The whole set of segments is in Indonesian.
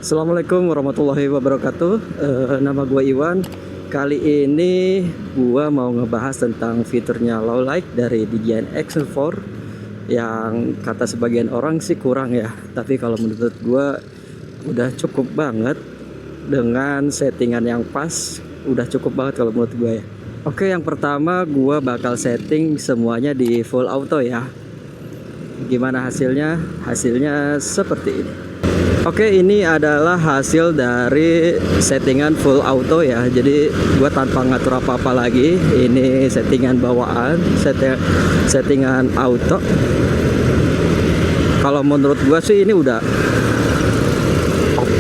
Assalamualaikum warahmatullahi wabarakatuh. Nama gue Iwan. Kali ini gue mau ngebahas tentang fiturnya low light dari DJI Action 4 yang kata sebagian orang sih kurang ya. Tapi kalau menurut gue udah cukup banget dengan settingan yang pas. Udah cukup banget kalau menurut gue ya. Oke, yang pertama gue bakal setting semuanya di full auto ya. Gimana hasilnya? Hasilnya seperti ini. Oke, ini adalah hasil dari settingan full auto ya. Jadi gua tanpa ngatur apa-apa lagi. Ini settingan bawaan, settingan auto. Kalau menurut gua sih ini udah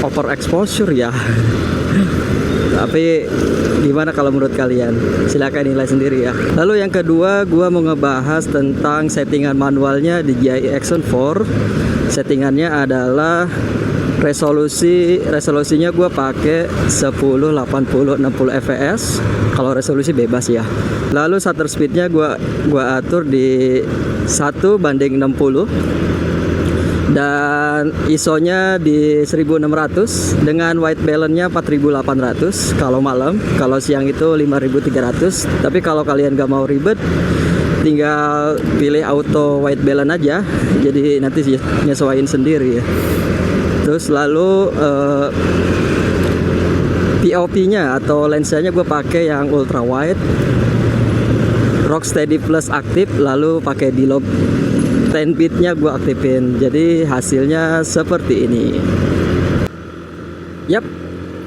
overexposure ya. Tapi gimana kalau menurut kalian? Silahkan nilai sendiri ya. Lalu yang kedua, gua mau ngebahas tentang settingan manualnya di DJI Action 4. Settingannya adalah resolusinya gue pakai 10, 80, 60 fps. Kalau resolusi bebas ya. Lalu shutter speednya gue atur di 1:60 dan ISO-nya di 1600 dengan white balance-nya 4800 kalau malam. Kalau siang itu 5300. Tapi kalau kalian gak mau ribet, tinggal pilih auto white balance aja. Jadi nanti nyesuaiin sendiri ya. Terus lalu POV-nya atau lensanya gue pakai yang ultra wide, Rocksteady Plus aktif, lalu pakai D-Log 10 bit-nya gue aktifin. Jadi hasilnya seperti ini. Yap,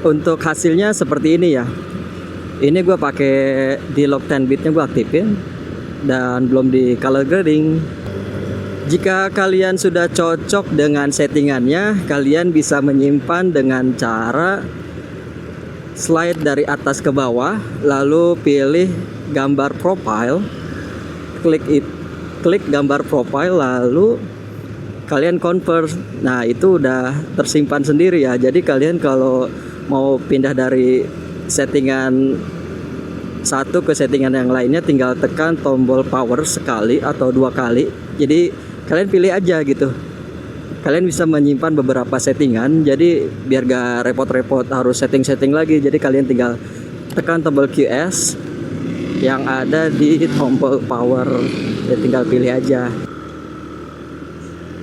untuk hasilnya seperti ini ya. Ini gue pakai D-Log 10 bit-nya gue aktifin dan belum di color grading. Jika kalian sudah cocok dengan settingannya, kalian bisa menyimpan dengan cara slide dari atas ke bawah, lalu pilih gambar profile, klik gambar profile, lalu kalian convert. Nah, itu udah tersimpan sendiri ya. Jadi kalian kalau mau pindah dari settingan satu ke settingan yang lainnya, tinggal tekan tombol power sekali atau dua kali. Jadi kalian pilih aja gitu. Kalian bisa menyimpan beberapa settingan. Jadi biar gak repot-repot harus setting-setting lagi. Jadi kalian tinggal tekan tombol QS yang ada di tombol power. Ya tinggal pilih aja.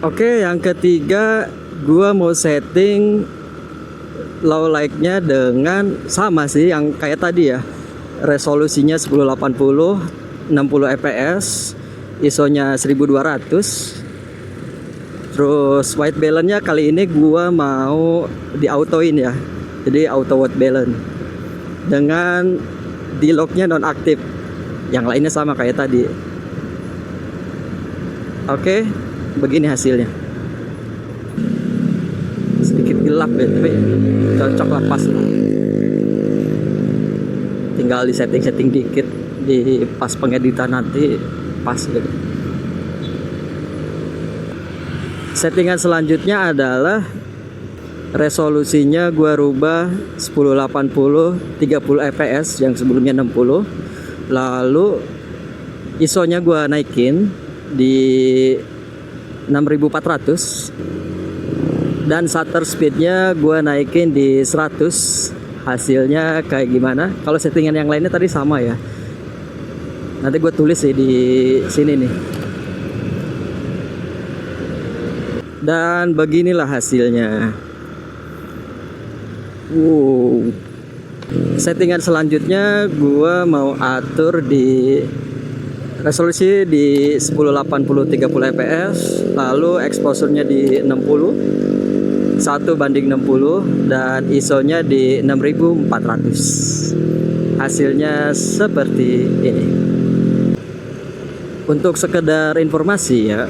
Oke, yang ketiga gua mau setting low light-nya dengan sama sih yang kayak tadi ya. Resolusinya 1080, 60 fps. ISO-nya 1200. Terus white balance-nya kali ini gua mau di autoin ya. Jadi auto white balance. Dengan D-Log-nya nonaktif. Yang lainnya sama kayak tadi. Oke, begini hasilnya. Sedikit gelap ya, tapi cocok lah, pas lah. Tinggal di setting-setting dikit di pas pengeditan nanti pas gitu. Settingan selanjutnya adalah resolusinya gua rubah 1080 30 fps yang sebelumnya 60. Lalu ISO-nya gua naikin di 6400 dan shutter speednya gua naikin di 100. Hasilnya kayak gimana? Kalau settingan yang lainnya tadi sama ya. Nanti gue tulis sih di sini nih. Dan beginilah hasilnya. Wow. Settingan selanjutnya gue mau atur di resolusi di 1080 30 fps, lalu exposure-nya di 60 1:60 dan ISO-nya di 6400. Hasilnya seperti ini. Untuk sekedar informasi ya,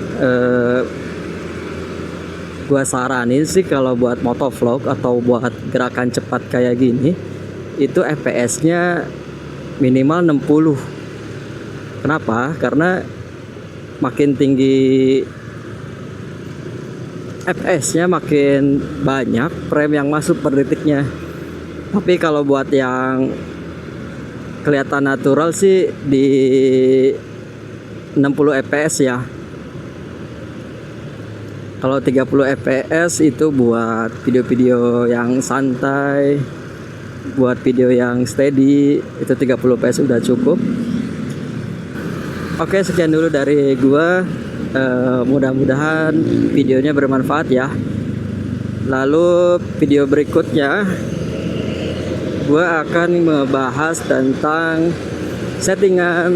gua saranin sih kalau buat motovlog atau buat gerakan cepat kayak gini, itu fps-nya minimal 60. Kenapa? Karena makin tinggi fps-nya makin banyak frame yang masuk per detiknya. Tapi kalau buat yang kelihatan natural sih di 60 fps ya. Kalau 30 fps itu buat video-video yang santai, buat video yang steady, itu 30 fps udah cukup. Oke, sekian dulu dari gua. Mudah-mudahan videonya bermanfaat ya. Lalu video berikutnya gua akan membahas tentang settingan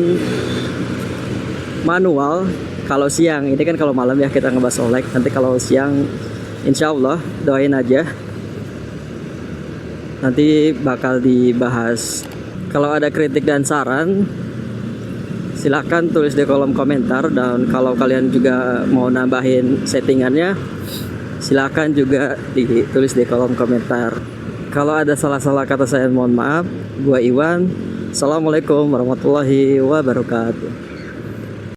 manual kalau siang. Ini kan kalau malam ya kita ngebahas OLED. Nanti kalau siang insya Allah doain aja, nanti bakal dibahas. Kalau ada kritik dan saran silahkan tulis di kolom komentar, dan kalau kalian juga mau nambahin settingannya silahkan juga ditulis di kolom komentar. Kalau ada salah-salah kata saya mohon maaf. Gua Iwan. Assalamualaikum warahmatullahi wabarakatuh.